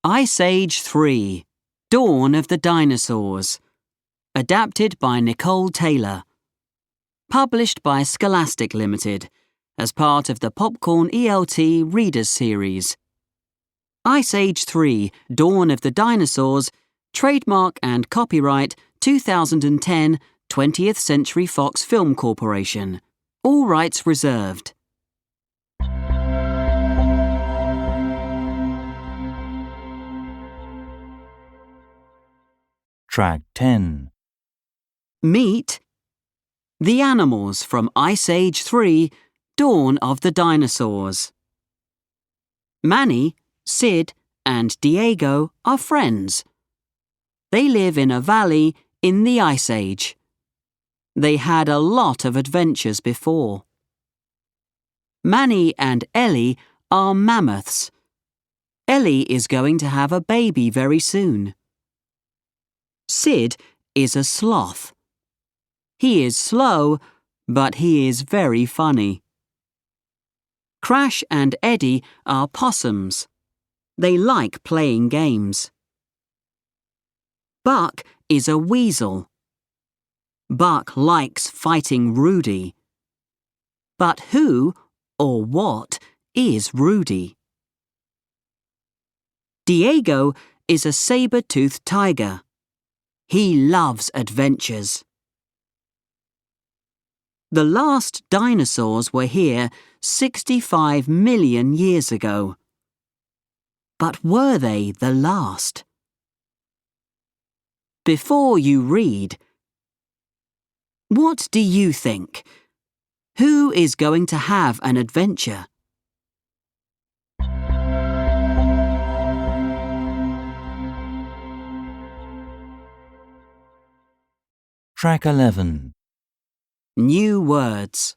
Ice Age 3 – Dawn of the Dinosaurs. Adapted by Nicole Taylor. Published by Scholastic Limited as part of the Popcorn ELT Readers Series. Ice Age 3 – Dawn of the Dinosaurs. Trademark and copyright 2010 20th Century Fox Film Corporation. All rights reserved. Track 10. Meet the animals from Ice Age 3 – Dawn of the Dinosaurs. Manny, Sid, and Diego are friends. They live in a valley in the Ice Age. They had a lot of adventures before. Manny and Ellie are mammoths. Ellie is going to have a baby very soon. Sid is a sloth. He is slow, but he is very funny. Crash and Eddie are possums. They like playing games. Buck is a weasel. Buck likes fighting Rudy. But who or what is Rudy? Diego is a saber-toothed tiger. He loves adventures. The last dinosaurs were here 65 million years ago. But were they the last? Before you read, what do you think? Who is going to have an adventure? Track 11. New words.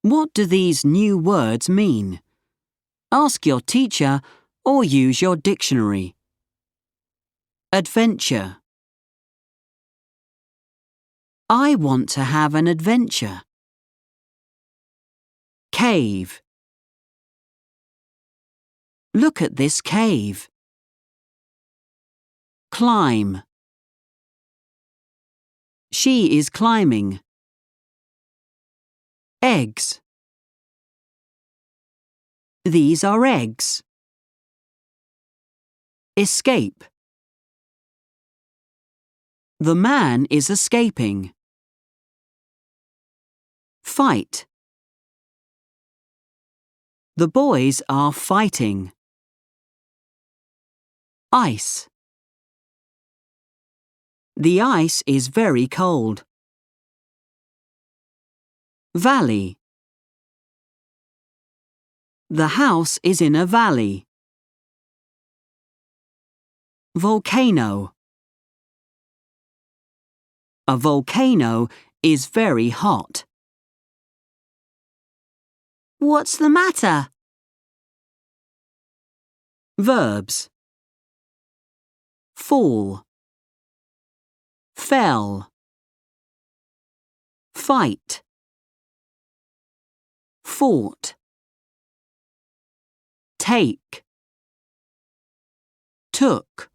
What do these new words mean? Ask your teacher or use your dictionary. Adventure. I want to have an adventure. Cave. Look at this cave. Climb. She is climbing. Eggs. These are eggs. Escape. The man is escaping. Fight. The boys are fighting. Ice. The ice is very cold. Valley. The house is in a valley. Volcano. A volcano is very hot. What's the matter? Verbs. Fall. Fell. Fight. Fought. Take. Took.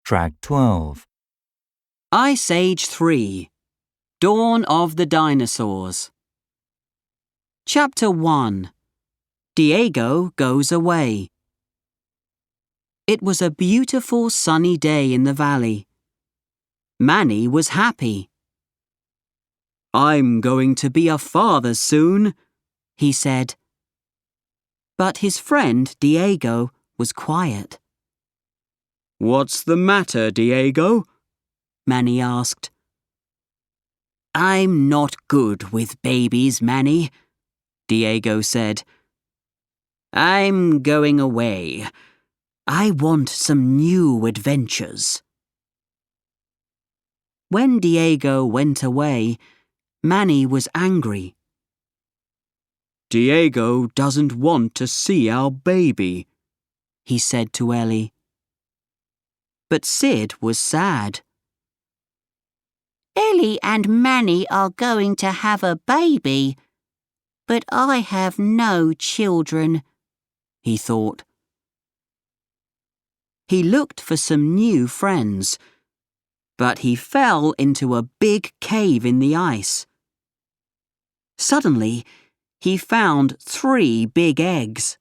Track 12. Ice Age 3 – Dawn of the Dinosaurs. Chapter 1 – Diego Goes Away. It was a beautiful sunny day in the valley. Manny was happy. "I'm going to be a father soon," he said. But his friend Diego was quiet. "What's the matter, Diego?" Manny asked. "I'm not good with babies, Manny," Diego said. "I'm going away. I want some new adventures." When Diego went away, Manny was angry. "Diego doesn't want to see our baby," he said to Ellie. But Sid was sad. Ellie and Manny are going to have a baby, but I have no children, he thought. He looked for some new friends, but he fell into a big cave in the ice. Suddenly, he found 3 big eggs.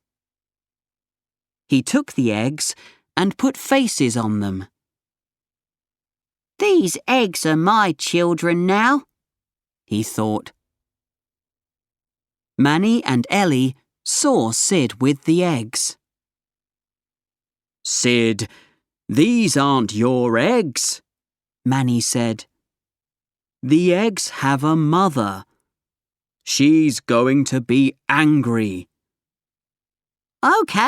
He took the eggs and put faces on them. These eggs are my children now, he thought. Manny and Ellie saw Sid with the eggs. Sid, these aren't your eggs, Manny said. The eggs have a mother. She's going to be angry. OK,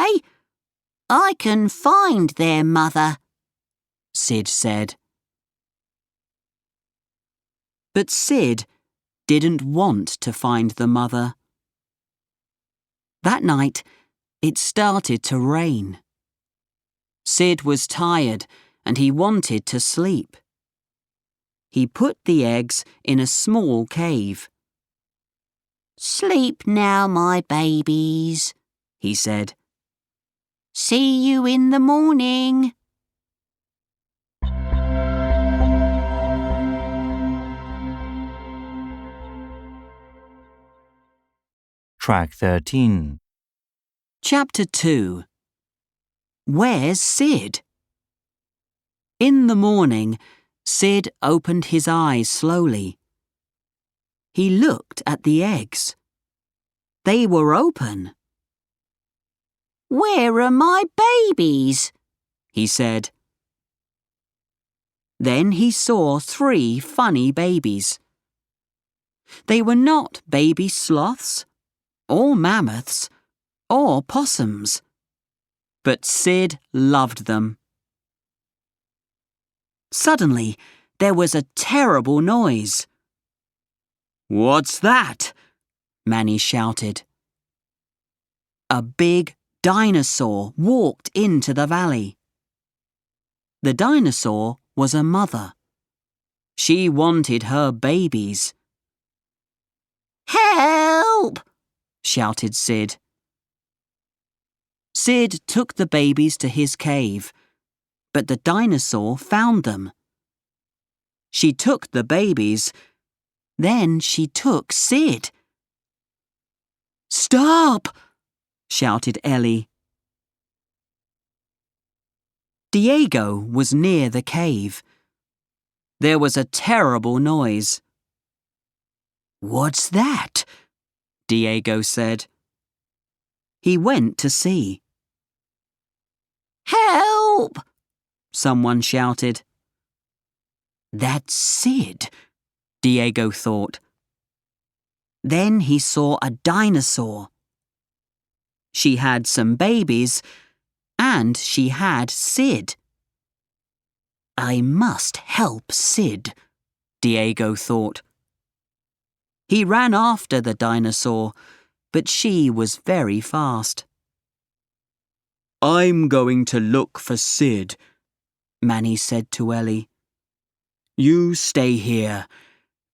I can find their mother, Sid said. But Sid didn't want to find the mother. That night, it started to rain. Sid was tired and he wanted to sleep. He put the eggs in a small cave. Sleep now, my babies, he said. See you in the morning. Track 13. Chapter 2. Where's Sid? In the morning, Sid opened his eyes slowly. He looked at the eggs. They were open. Where are my babies? He said. Then he saw 3 funny babies. They were not baby sloths, or mammoths, or possums, but Sid loved them. Suddenly, there was a terrible noise. What's that? Manny shouted. A big dinosaur walked into the valley. The dinosaur was a mother. She wanted her babies. Help! Shouted Sid. Sid took the babies to his cave, but the dinosaur found them. She took the babies, then she took Sid. Stop! Shouted Ellie. Diego was near the cave. There was a terrible noise. What's that? Diego said. He went to see. Help! Someone shouted. That's Sid, Diego thought. Then he saw a dinosaur. She had some babies, and she had Sid. I must help Sid, Diego thought. He ran after the dinosaur, but she was very fast. I'm going to look for Sid, Manny said to Ellie. You stay here.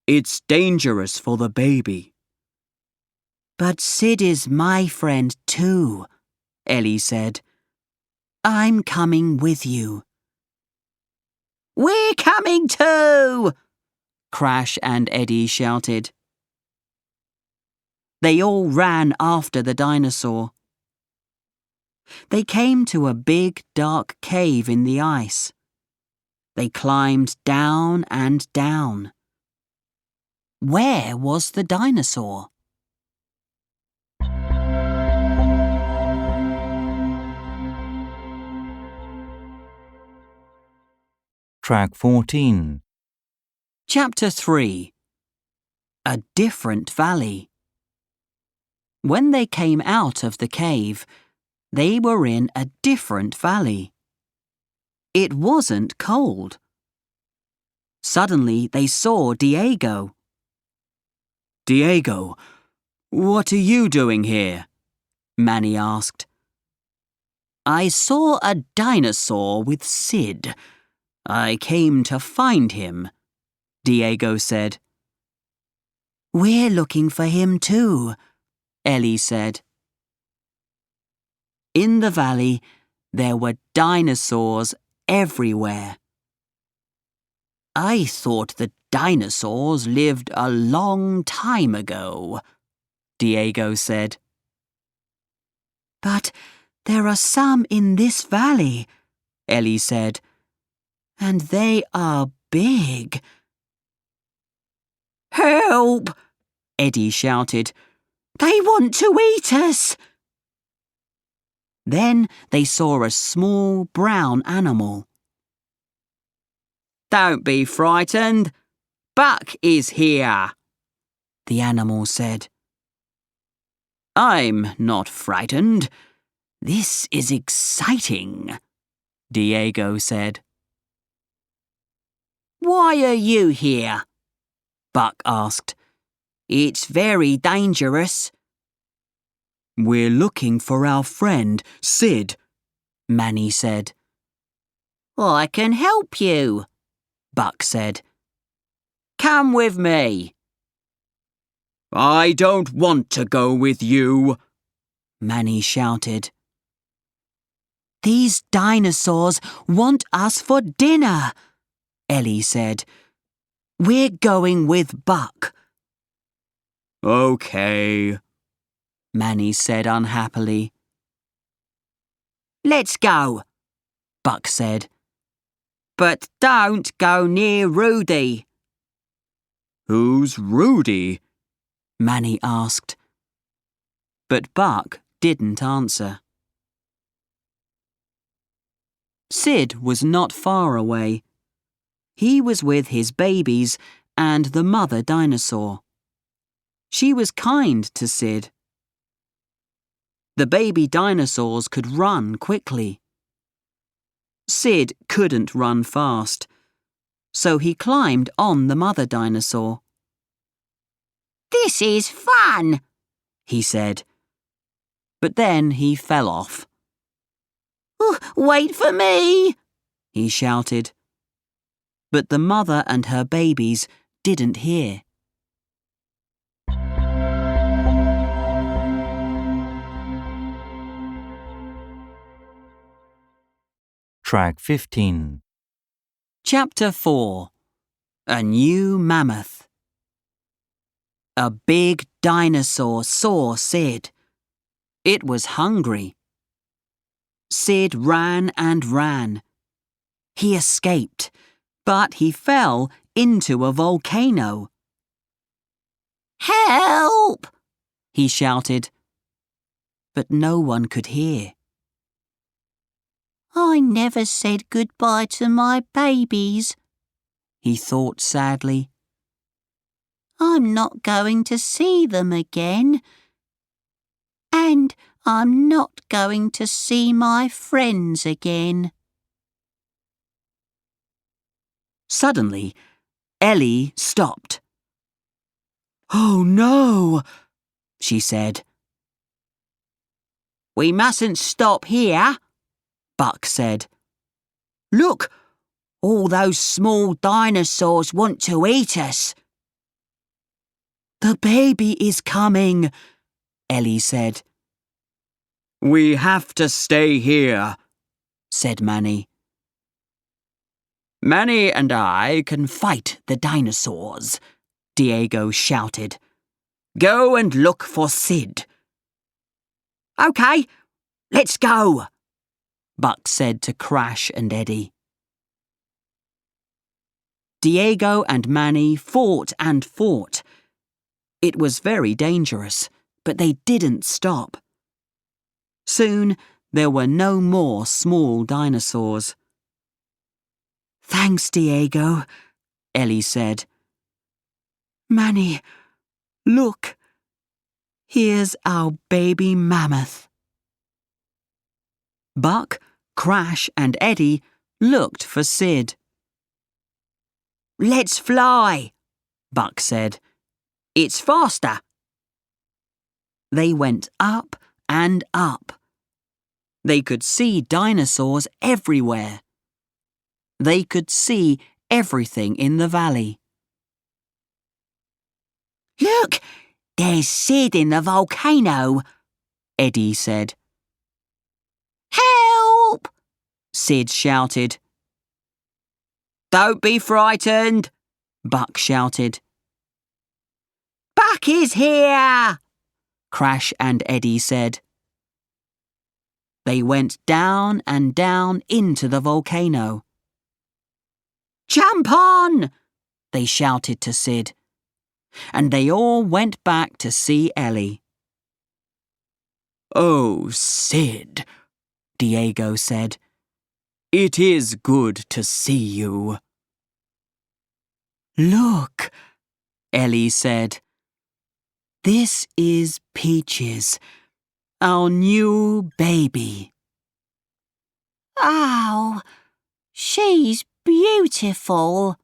It's dangerous for the baby. But Sid is my friend too, Ellie said. I'm coming with you. We're coming too! Crash and Eddie shouted. They all ran after the dinosaur. They came to a big, dark cave in the ice. They climbed down and down. Where was the dinosaur? Track 14. Chapter 3. A different valley. When they came out of the cave, they were in a different valley. It wasn't cold. Suddenly they saw Diego. Diego, what are you doing here? Manny asked. I saw a dinosaur with Sid. I came to find him, Diego said. We're looking for him too, Ellie said. In the valley, there were dinosaurs everywhere. I thought the dinosaurs lived a long time ago, Diego said. But there are some in this valley, Ellie said. and they are big. Help! Eddie shouted. They want to eat us! Then they saw a small brown animal. Don't be frightened. Buck is here, the animal said. I'm not frightened. This is exciting, Diego said. Why are you here? Buck asked. It's very dangerous. We're looking for our friend, Sid, Manny said. I can help you, Buck said. Come with me. I don't want to go with you, Manny shouted. These dinosaurs want us for dinner, Ellie said. We're going with Buck. Okay, Manny said unhappily. Let's go, Buck said. But don't go near Rudy. Who's Rudy? Manny asked. But Buck didn't answer. Sid was not far away. He was with his babies and the mother dinosaur. She was kind to Sid. The baby dinosaurs could run quickly. Sid couldn't run fast, so he climbed on the mother dinosaur. This is fun, he said. But then he fell off. Wait for me, he shouted. But the mother and her babies didn't hear. Track 15. Chapter 4. A New Mammoth. A big dinosaur saw Sid. It was hungry. Sid ran and ran. He escaped, but he fell into a volcano. Help! He shouted. But no one could hear. I never said goodbye to my babies, he thought sadly. I'm not going to see them again. And I'm not going to see my friends again. Suddenly, Ellie stopped. Oh no, she said. We mustn't stop here, Buck said. Look, all those small dinosaurs want to eat us. The baby is coming, Ellie said. We have to stay here, said Manny. Manny and I can fight the dinosaurs, Diego shouted. Go and look for Sid. Okay, let's go, Buck said to Crash and Eddie. Diego and Manny fought and fought. It was very dangerous, but they didn't stop. Soon, there were no more small dinosaurs. Thanks, Diego, Ellie said. Manny, look. Here's our baby mammoth. Buck, Crash and Eddie looked for Sid. Let's fly, Buck said. It's faster. They went up and up. They could see dinosaurs everywhere. They could see everything in the valley. Look, there's Sid in the volcano, Eddie said. Help! Sid shouted. Don't be frightened, Buck shouted. Buck is here! Crash and Eddie said. They went down and down into the volcano. Jump on! They shouted to Sid. And they all went back to see Ellie. Oh, Sid, Diego said. it is good to see you. Look, Ellie said. This is Peaches, our new baby. Oh, she's beautiful,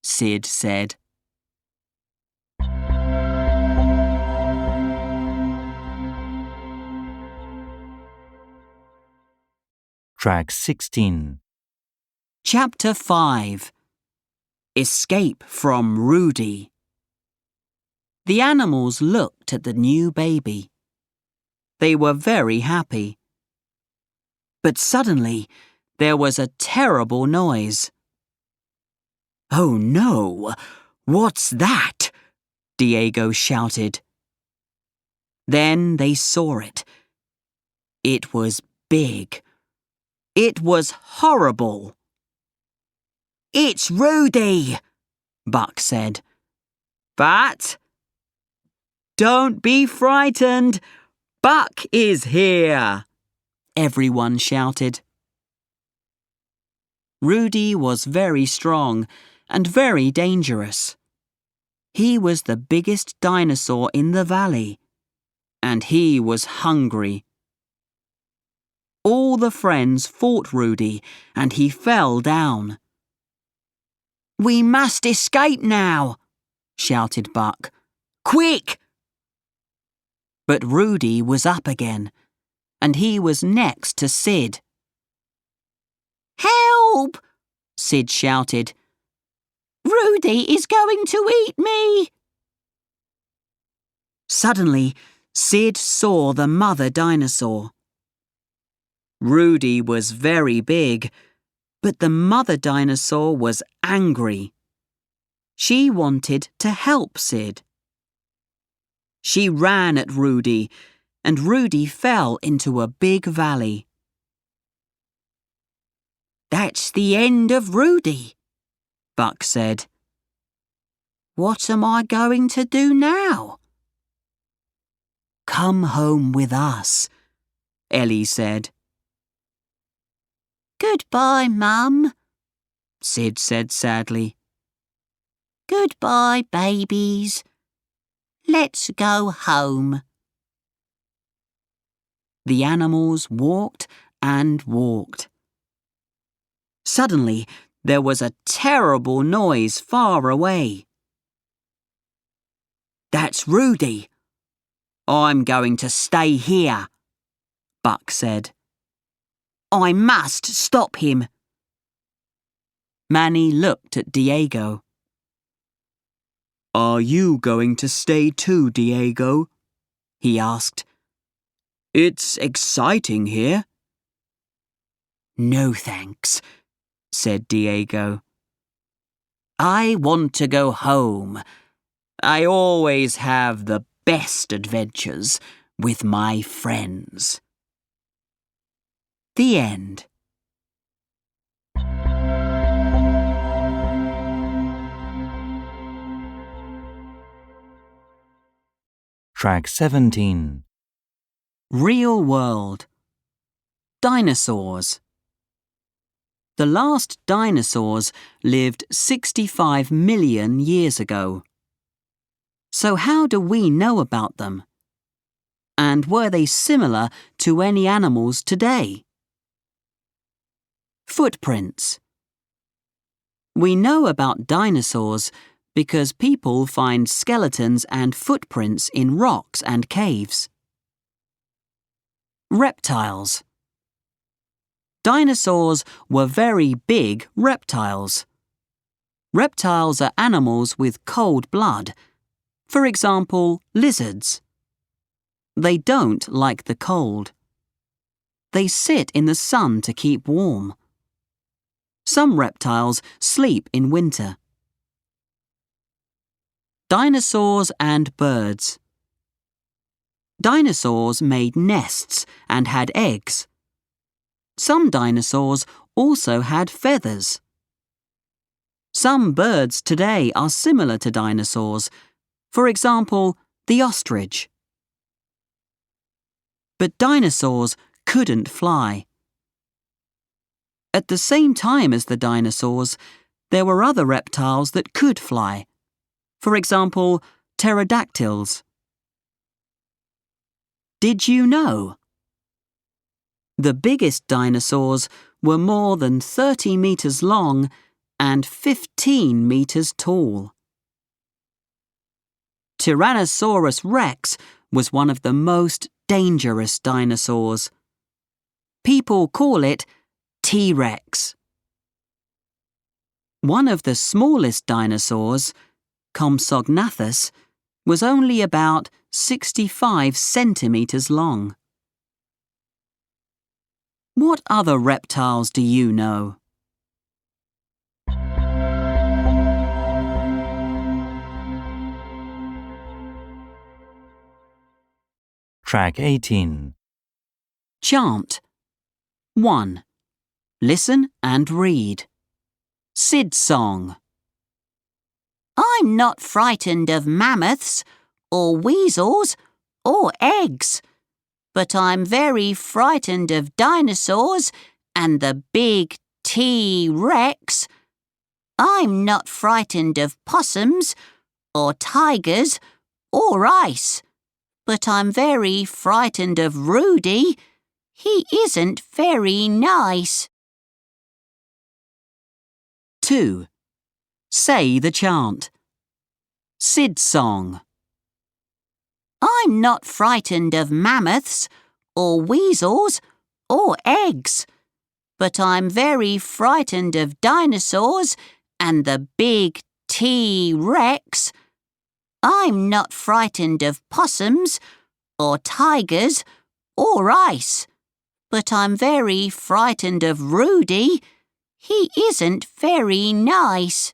Sid said. Track 16. Chapter 5. Escape from Rudy. The animals looked at the new baby. They were very happy. But suddenly, there was a terrible noise. Oh no, what's that? Diego shouted. Then they saw it. It was big. It was horrible. It's Rudy, Buck said. But don't be frightened. Buck is here, everyone shouted. Rudy was very strong and very dangerous. He was the biggest dinosaur in the valley, and he was hungry. All the friends fought Rudy, and he fell down. We must escape now, shouted Buck. Quick! But Rudy was up again, and he was next to Sid. Help! Sid shouted. Rudy is going to eat me! Suddenly, Sid saw the mother dinosaur. Rudy was very big, but the mother dinosaur was angry. She wanted to help Sid. She ran at Rudy, and Rudy fell into a big valley. That's the end of Rudy, Buck said. What am I going to do now? Come home with us, Ellie said. Goodbye, Mum, Sid said sadly. Goodbye, babies. Let's go home. The animals walked and walked. Suddenly, there was a terrible noise far away. That's Rudy. I'm going to stay here, Buck said. I must stop him. Manny looked at Diego. Are you going to stay too, Diego? He asked. It's exciting here. No thanks, said Diego. I want to go home. I always have the best adventures with my friends. The end. Track 17. Real world. Dinosaurs. The last dinosaurs lived 65 million years ago. So how do we know about them? And were they similar to any animals today? Footprints. We know about dinosaurs because people find skeletons and footprints in rocks and caves. Reptiles. Dinosaurs were very big reptiles. Reptiles are animals with cold blood. For example, lizards. They don't like the cold. They sit in the sun to keep warm. Some reptiles sleep in winter. Dinosaurs and birds. Dinosaurs made nests and had eggs. Some dinosaurs also had feathers. Some birds today are similar to dinosaurs. For example, the ostrich. But dinosaurs couldn't fly. At the same time as the dinosaurs, there were other reptiles that could fly. For example, pterodactyls. Did you know? The biggest dinosaurs were more than 30 meters long and 15 meters tall. Tyrannosaurus rex was one of the most dangerous dinosaurs. People call it T-Rex. One of the smallest dinosaurs, Compsognathus, was only about 65 centimeters long. What other reptiles do you know? Track 18. Chant. 1. Listen and read. Sid song. I'm not frightened of mammoths, or weasels, or eggs, but I'm very frightened of dinosaurs and the big T-Rex. I'm not frightened of possums, or tigers, or ice, but I'm very frightened of Rudy. He isn't very nice. 2. Say the chant. Sid song. I'm not frightened of mammoths, or weasels, or eggs, but I'm very frightened of dinosaurs and the big T-Rex. I'm not frightened of possums, or tigers, or ice, but I'm very frightened of Rudy. He isn't very nice.